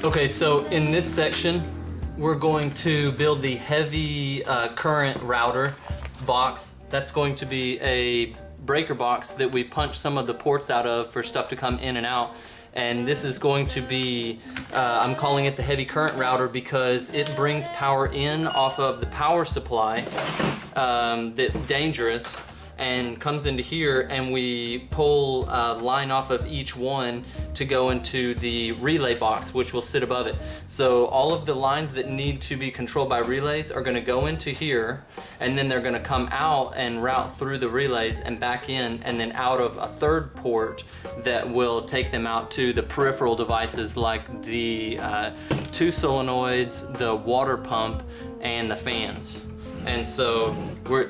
Okay, so in this section, we're going to build the heavy current router box. That's going to be a breaker box that we punch some of the ports out of for stuff to come in and out. And this is going to be, I'm calling it the heavy current router because it brings power in off of the power supply that's dangerous and comes into here, and we pull a line off of each one to go into the relay box, which will sit above it. So all of the lines that need to be controlled by relays are gonna go into here, and then they're gonna come out and route through the relays and back in, and then out of a third port that will take them out to the peripheral devices like the 2 solenoids, the water pump, and the fans. And so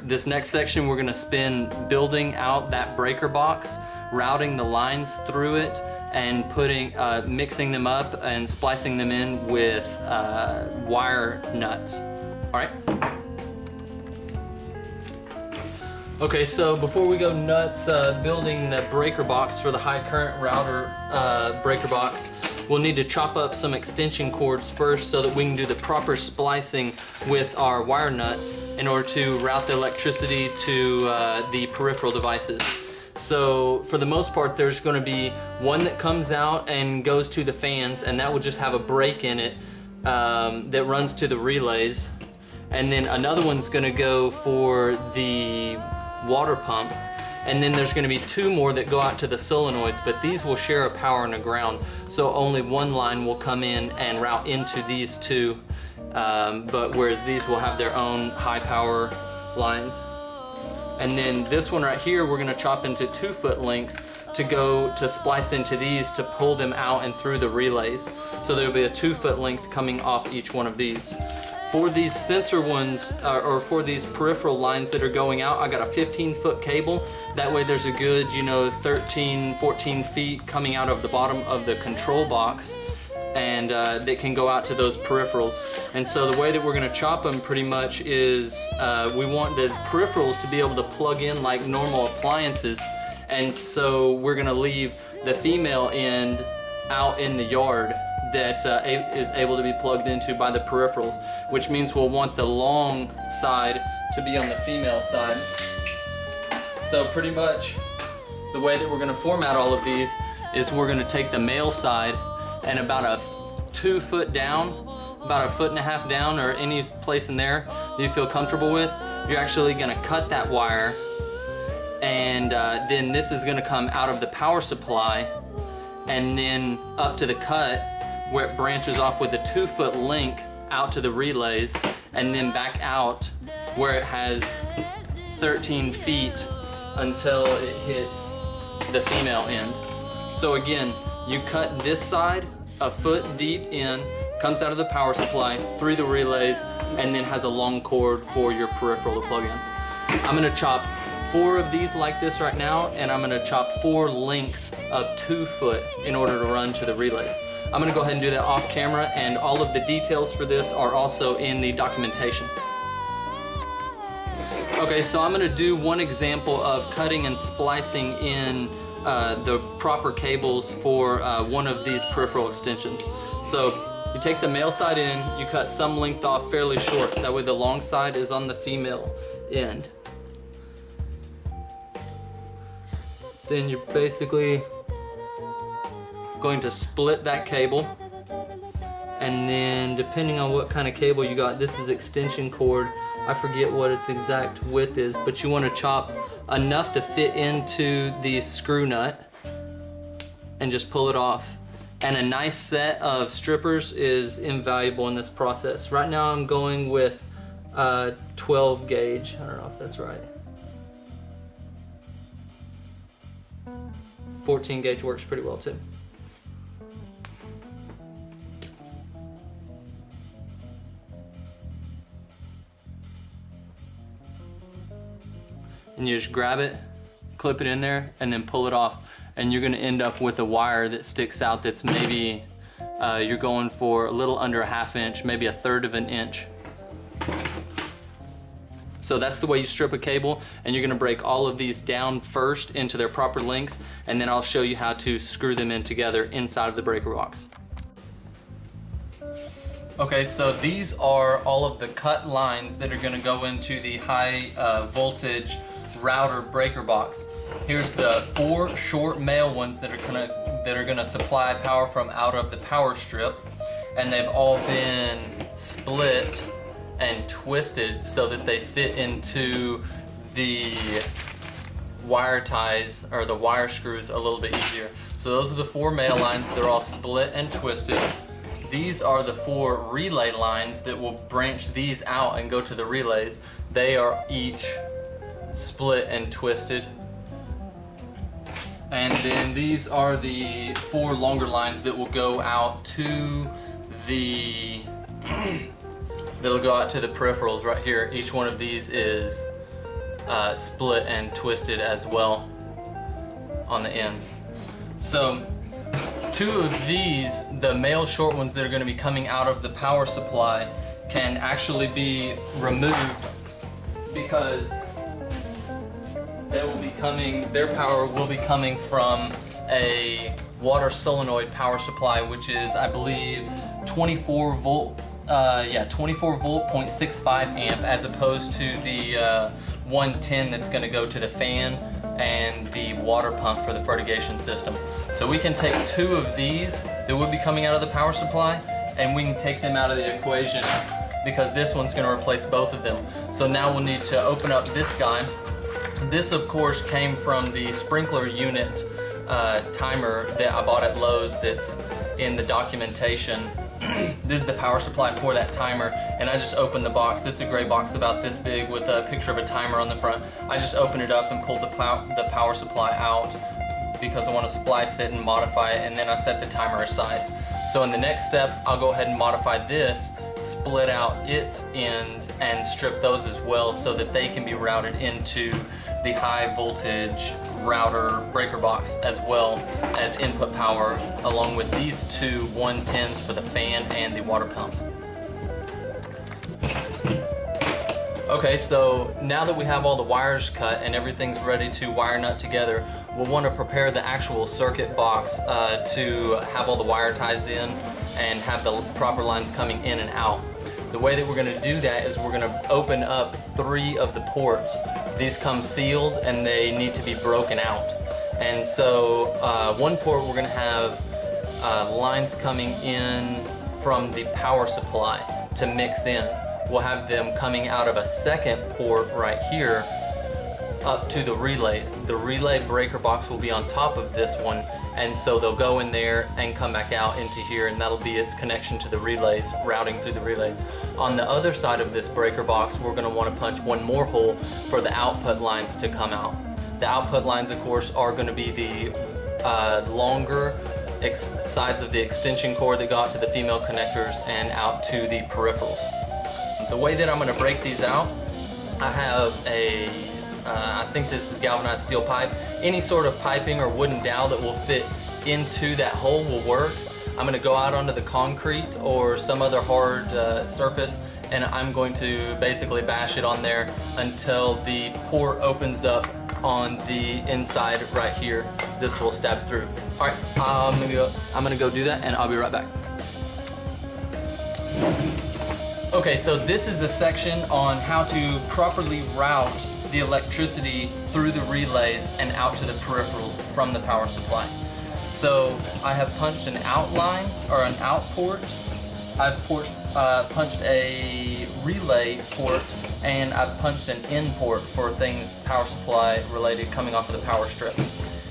this next section, we're gonna spend building out that breaker box, routing the lines through it, and mixing them up and splicing them in with wire nuts. All right? Okay, so before we go nuts building the breaker box for the high current router breaker box, we'll need to chop up some extension cords first so that we can do the proper splicing with our wire nuts in order to route the electricity to the peripheral devices. So for the most part, there's going to be one that comes out and goes to the fans, and that will just have a break in it that runs to the relays. And then another one's going to go for the water pump. And then there's going to be 2 more that go out to the solenoids, but these will share a power and a ground. So only one line will come in and route into these 2, but whereas these will have their own high power lines. And then this one right here, we're going to chop into 2-foot lengths to go to splice into these to pull them out and through the relays. So there'll be a 2-foot length coming off each one of these. For these sensor ones, or for these peripheral lines that are going out, I got a 15-foot cable. That way there's a good, 13, 14 feet coming out of the bottom of the control box, and that can go out to those peripherals. And so the way that we're gonna chop them pretty much is we want the peripherals to be able to plug in like normal appliances. And so we're gonna leave the female end out in the yard that is able to be plugged into by the peripherals, which means we'll want the long side to be on the female side. So pretty much the way that we're going to format all of these is we're going to take the male side and about a 2 foot down, about 1.5 foot down, or any place in there that you feel comfortable with, you're actually going to cut that wire, and then this is going to come out of the power supply and then up to the cut, where it branches off with a 2-foot link out to the relays, and then back out where it has 13 feet until it hits the female end. So again, you cut this side a foot deep in, comes out of the power supply, through the relays, and then has a long cord for your peripheral to plug in. I'm gonna chop 4 of these like this right now, and I'm gonna chop 4 links of 2 foot in order to run to the relays. I'm gonna go ahead and do that off camera, and all of the details for this are also in the documentation. Okay, so I'm gonna do one example of cutting and splicing in the proper cables for one of these peripheral extensions. So you take the male side in, you cut some length off fairly short, that way the long side is on the female end. Then you're basically going to split that cable, and then depending on what kind of cable you got, this is extension cord, I forget what its exact width is, but you want to chop enough to fit into the screw nut and just pull it off. And a nice set of strippers is invaluable in this process. Right now I'm going with 12 gauge, I don't know if that's right. 14 gauge works pretty well too. And you just grab it, clip it in there, and then pull it off. And you're gonna end up with a wire that sticks out that's maybe, you're going for a little under a 1/2 inch, maybe 1/3 of an inch. So that's the way you strip a cable, and you're gonna break all of these down first into their proper lengths, and then I'll show you how to screw them in together inside of the breaker box. Okay, so these are all of the cut lines that are gonna go into the high voltage router breaker box. Here's the 4 short male ones that are gonna supply power from out of the power strip, and they've all been split and twisted so that they fit into the wire ties or the wire screws a little bit easier. So those are the 4 male lines. They're all split and twisted. These are the 4 relay lines that will branch these out and go to the relays. They are each split and twisted. And then these are the 4 longer lines that will go out to the that'll go out to the peripherals right here. Each one of these is split and twisted as well on the ends. So 2 of these, the male short ones that are going to be coming out of the power supply, can actually be removed because their power will be coming from a water solenoid power supply, which is, I believe, 24 volt, 24 volt, 0.65 amp, as opposed to the 110 that's going to go to the fan and the water pump for the fertigation system. So we can take 2 of these that would be coming out of the power supply, and we can take them out of the equation because this one's going to replace both of them. So now we'll need to open up this guy. This, of course, came from the sprinkler unit timer that I bought at Lowe's that's in the documentation. This is the power supply for that timer, and I just opened the box. It's a gray box about this big with a picture of a timer on the front. I just opened it up and pulled the power supply out because I want to splice it and modify it, and then I set the timer aside. So in the next step, I'll go ahead and modify this, split out its ends, and strip those as well so that they can be routed into the high voltage router breaker box as well as input power, along with these 2 110s for the fan and the water pump. Okay, so now that we have all the wires cut and everything's ready to wire nut together, we'll want to prepare the actual circuit box to have all the wire ties in and have the proper lines coming in and out. The way that we're going to do that is we're going to open up 3 of the ports. These come sealed and they need to be broken out. And so one port we're going to have lines coming in from the power supply to mix in. We'll have them coming out of a second port right here up to the relays. The relay breaker box will be on top of this one, and so they'll go in there and come back out into here, and that'll be its connection to the relays, routing through the relays. On the other side of this breaker box, we're going to want to punch one more hole for the output lines to come out. The output lines, of course, are going to be the longer sides of the extension cord that go out to the female connectors and out to the peripherals. The way that I'm going to break these out, I have a I think this is galvanized steel pipe. Any sort of piping or wooden dowel that will fit into that hole will work. I'm going to go out onto the concrete or some other hard surface, and I'm going to basically bash it on there until the port opens up on the inside right here. This will stab through. All right, I'm gonna go do that, and I'll be right back. Okay, so this is a section on how to properly route the electricity through the relays and out to the peripherals from the power supply. So I have punched an outline or an out port. I've punched a relay port, and I've punched an in port for things power supply related coming off of the power strip.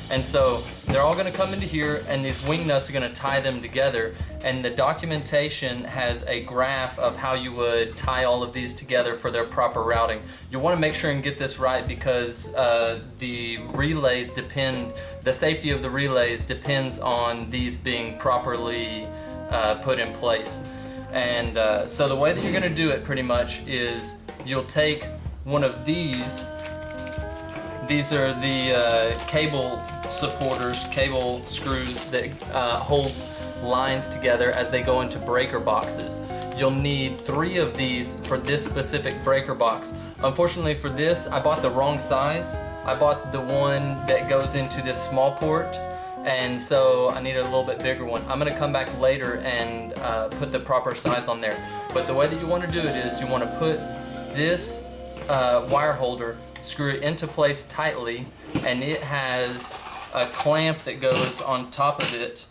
And so they're all going to come into here, and these wing nuts are going to tie them together, and the documentation has a graph of how you would tie all of these together for their proper routing. You want to make sure and get this right because the relays depend, the safety of the relays depends on these being properly put in place. And so the way that you're going to do it pretty much is you'll take one of these. These are the cable supporters, cable screws that hold lines together as they go into breaker boxes. you'll need 3 of these for this specific breaker box. Unfortunately for this, I bought the wrong size. I bought the one that goes into this small port, and so I needed a little bit bigger one. I'm gonna come back later and put the proper size on there. But the way that you wanna do it is you wanna put this wire holder, screw it into place tightly, and it has a clamp that goes on top of it.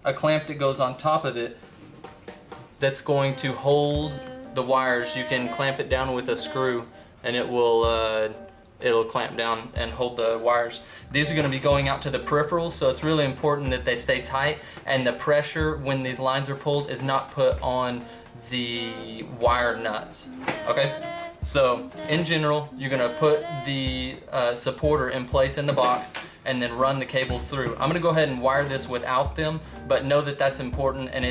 A clamp that goes on top of it that's going to hold the wires. You can clamp it down with a screw and it will it'll clamp down and hold the wires. These are going to be going out to the peripherals, so it's really important that they stay tight, and the pressure when these lines are pulled is not put on the wire nuts. Okay, so in general, you're going to put the supporter in place in the box and then run the cables through. I'm going to go ahead and wire this without them, but know that that's important, and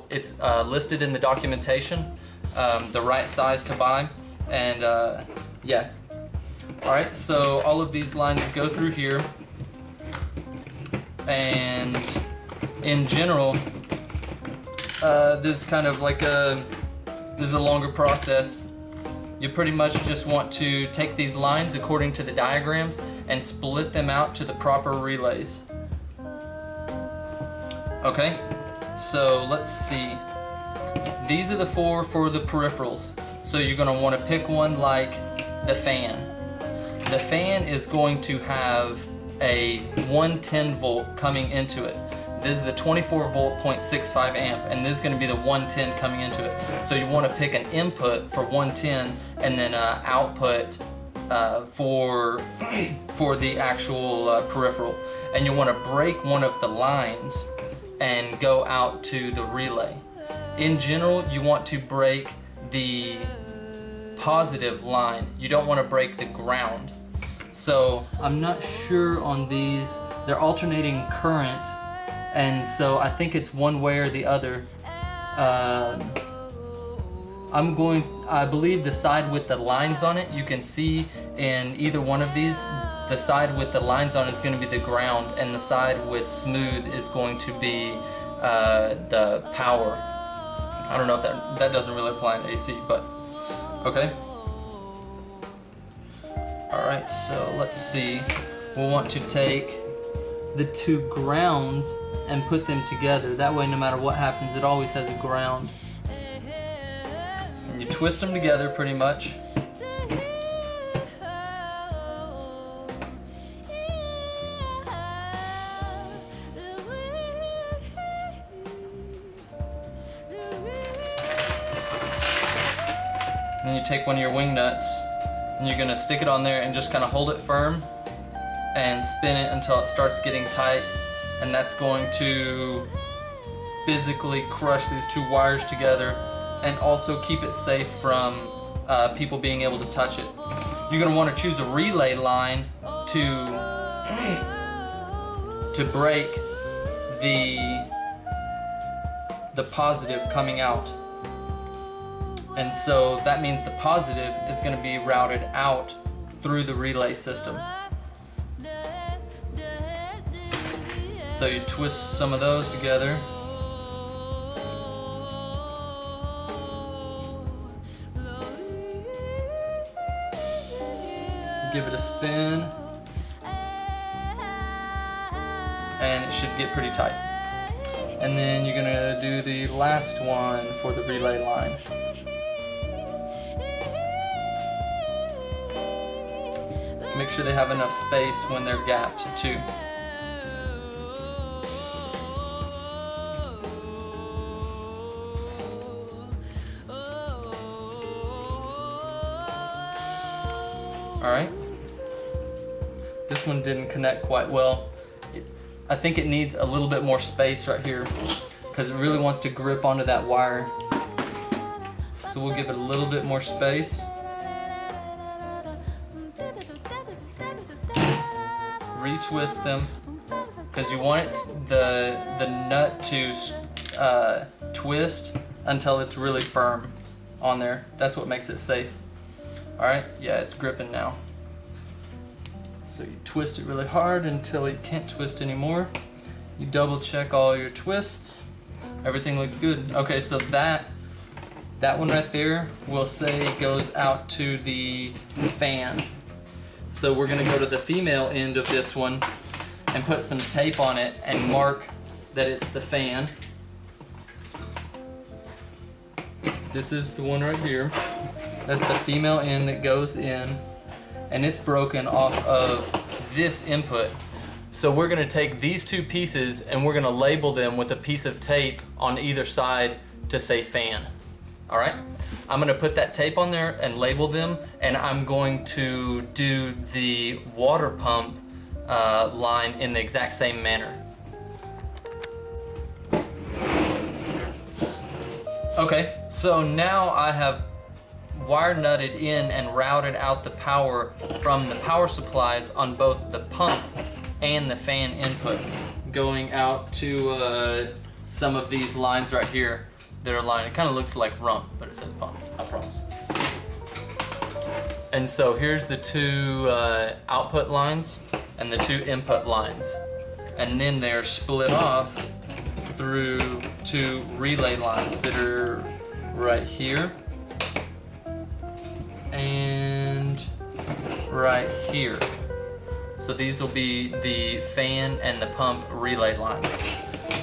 it's listed in the documentation, the right size to buy, and yeah. Alright, so all of these lines go through here, and in general, this is kind of like this is a longer process. You pretty much just want to take these lines according to the diagrams and split them out to the proper relays. Okay, so let's see. These are the 4 for the peripherals. So you're going to want to pick one like the fan. The fan is going to have a 110 volt coming into it. This is the 24 volt 0.65 amp, and this is going to be the 110 coming into it. So you want to pick an input for 110 and then an output for the actual peripheral. And you want to break one of the lines and go out to the relay. In general, you want to break the positive line. You don't want to break the ground. So I'm not sure on these. They're alternating current, and so I think it's one way or the other. I believe the side with the lines on it, you can see in either one of these, the side with the lines on it is going to be the ground, and the side with smooth is going to be the power. I don't know if that doesn't really apply in AC, but okay. Alright, so let's see. We'll want to take the 2 grounds and put them together. That way, no matter what happens, it always has a ground. And you twist them together pretty much. And then you take one of your wing nuts and you're going to stick it on there and just kind of hold it firm and spin it until it starts getting tight, and that's going to physically crush these 2 wires together and also keep it safe from people being able to touch it. You're going to want to choose a relay line to break the positive coming out. And so that means the positive is going to be routed out through the relay system. So you twist some of those together. Give it a spin. And it should get pretty tight. And then you're going to do the last one for the relay line. Make sure they have enough space when they're gapped too. Alright. This one didn't connect quite well. I think it needs a little bit more space right here because it really wants to grip onto that wire. So we'll give it a little bit more space. Retwist them because you want the nut to twist until it's really firm on there. That's what makes it safe. Alright, yeah, it's gripping now. So you twist it really hard until you can't twist anymore. You double check all your twists. Everything looks good. Okay, so that one right there, we'll say goes out to the fan. So we're gonna go to the female end of this one and put some tape on it and mark that it's the fan. This is the one right here. That's the female end that goes in, and it's broken off of this input. So we're gonna take these two pieces and we're gonna label them with a piece of tape on either side to say fan. All right? I'm gonna put that tape on there and label them, and I'm going to do the water pump line in the exact same manner. Okay, so now I have wire nutted in and routed out the power from the power supplies on both the pump and the fan inputs, going out to some of these lines right here that are lined. It kind of looks like rump, but it says pump, I promise. And so here's the two output lines and the two input lines. And then they're split off through two relay lines that are right here and right here. So these will be the fan and the pump relay lines.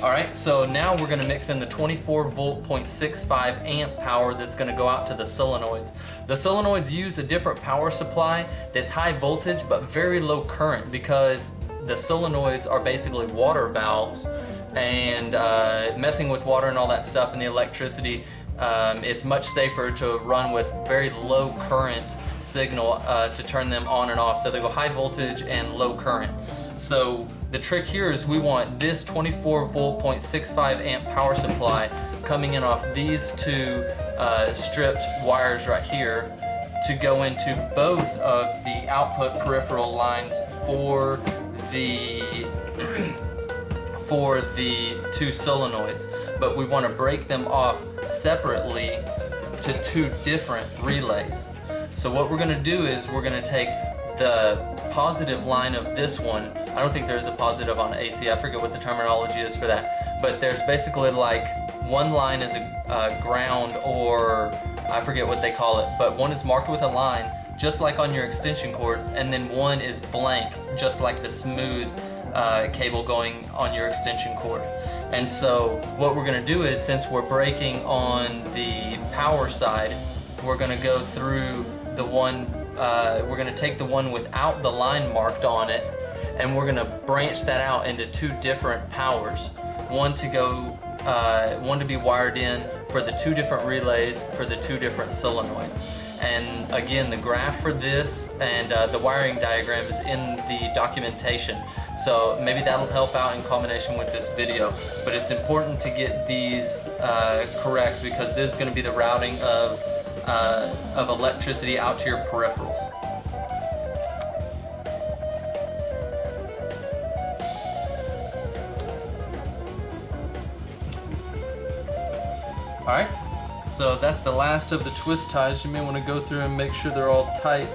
All right, so now we're gonna mix in the 24 volt 0.65 amp power that's gonna go out to the solenoids. The solenoids use a different power supply that's high voltage but very low current, because the solenoids are basically water valves, and messing with water and all that stuff and the electricity, it's much safer to run with very low current signal to turn them on and off. So they go high voltage and low current. So the trick here is we want this 24 volt 0.65 amp power supply coming in off these two stripped wires right here to go into both of the output peripheral lines for the two solenoids, but we want to break them off separately to two different relays. So what we're going to do is we're going to take the positive line of this one. I don't think there's a positive on AC. I forget what the terminology is for that, but there's basically like one line is a ground, or I forget what they call it, but one is marked with a line just like on your extension cords, and then one is blank just like the smooth cable going on your extension cord. And so what we're going to do is, since we're breaking on the power side, we're going to go through the one, we're going to take the one without the line marked on it, and we're going to branch that out into two different powers. One to be wired in for the two different relays for the two different solenoids. And again, the graph for this and the wiring diagram is in the documentation. So maybe that'll help out in combination with this video. But it's important to get these correct, because this is going to be the routing of electricity out to your peripherals. All right. So that's the last of the twist ties. You may want to go through and make sure they're all tight.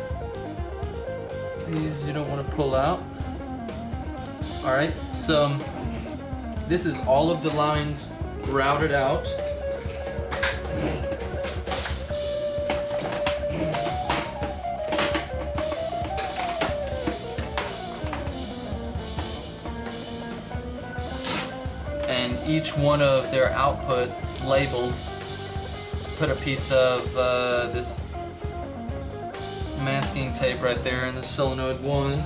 These you don't want to pull out. All right, so this is all of the lines routed out. And each one of their outputs labeled. Put a piece of this masking tape right there in the solenoid 1.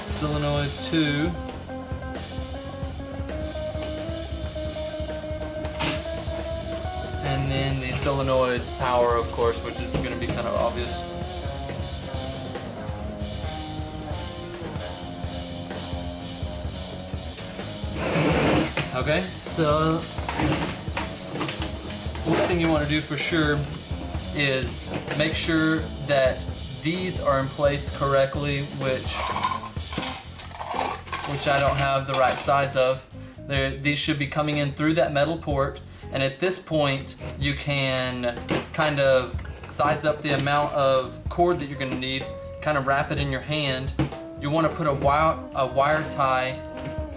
Solenoid 2. And then the solenoid's power, of course, which is going to be kind of obvious. Okay, so one thing you want to do for sure is make sure that these are in place correctly, which I don't have the right size of. These should be coming in through that metal port, and at this point you can kind of size up the amount of cord that you're going to need, kind of wrap it in your hand. You want to put a wire tie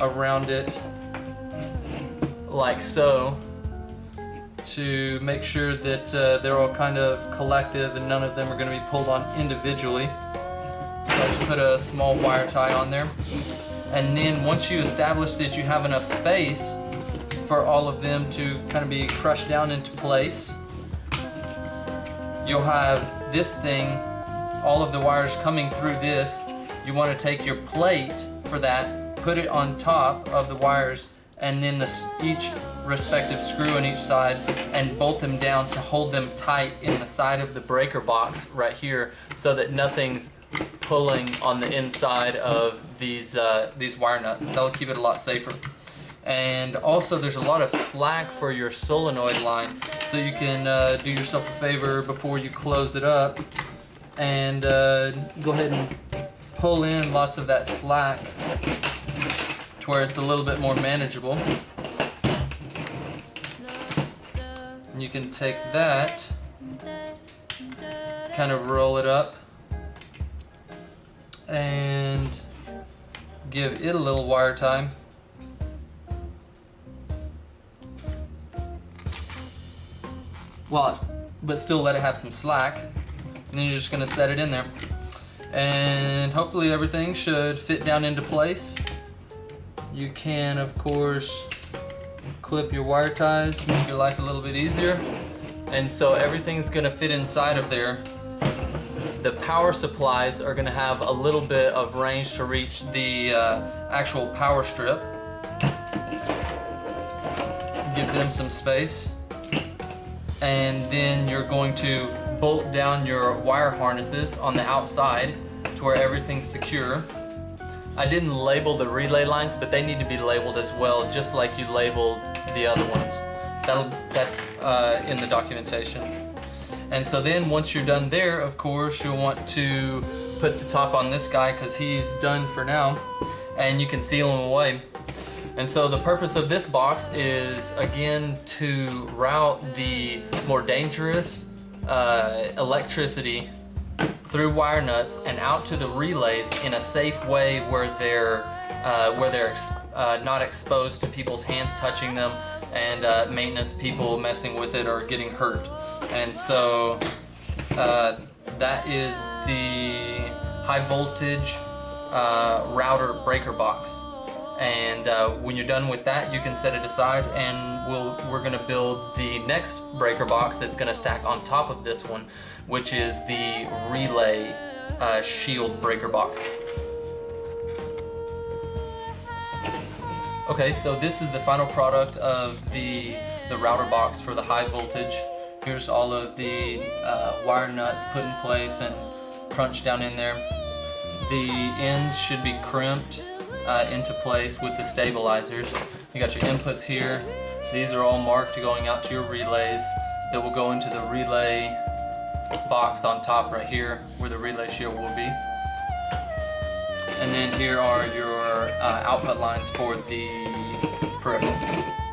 around it like so, to make sure that they're all kind of collective and none of them are going to be pulled on individually. So I just put a small wire tie on there. And then once you establish that you have enough space for all of them to kind of be crushed down into place, you'll have this thing, all of the wires coming through this. You want to take your plate for that, put it on top of the wires, and then each respective screw on each side, and bolt them down to hold them tight in the side of the breaker box right here, so that nothing's pulling on the inside of these wire nuts. That'll keep it a lot safer. And also there's a lot of slack for your solenoid line, so you can do yourself a favor before you close it up and go ahead and pull in lots of that slack to where it's a little bit more manageable. And you can take that, kind of roll it up, and give it a little wire tie. But still let it have some slack. And then you're just going to set it in there. And hopefully everything should fit down into place. You can, of course, clip your wire ties, make your life a little bit easier. And so everything's going to fit inside of there. The power supplies are going to have a little bit of range to reach the actual power strip. Give them some space. And then you're going to bolt down your wire harnesses on the outside to where everything's secure. I didn't label the relay lines, but they need to be labeled as well, just like you labeled the other ones. That's in the documentation. And so then once you're done there, of course, you'll want to put the top on this guy because he's done for now, and you can seal him away. And so the purpose of this box is, again, to route the more dangerous electricity through wire nuts and out to the relays in a safe way where they're not exposed to people's hands touching them and maintenance people messing with it or getting hurt. And so that is the high voltage router breaker box. And when you're done with that, you can set it aside, and we're going to build the next breaker box that's going to stack on top of this one, which is the relay shield breaker box. Okay, so this is the final product of the router box for the high voltage. Here's all of the wire nuts put in place and crunched down in there. The ends should be crimped into place with the stabilizers. You got your inputs here. These are all marked going out to your relays that will go into the relay box on top right here where the relay shield will be. And then here are your output lines for the peripherals.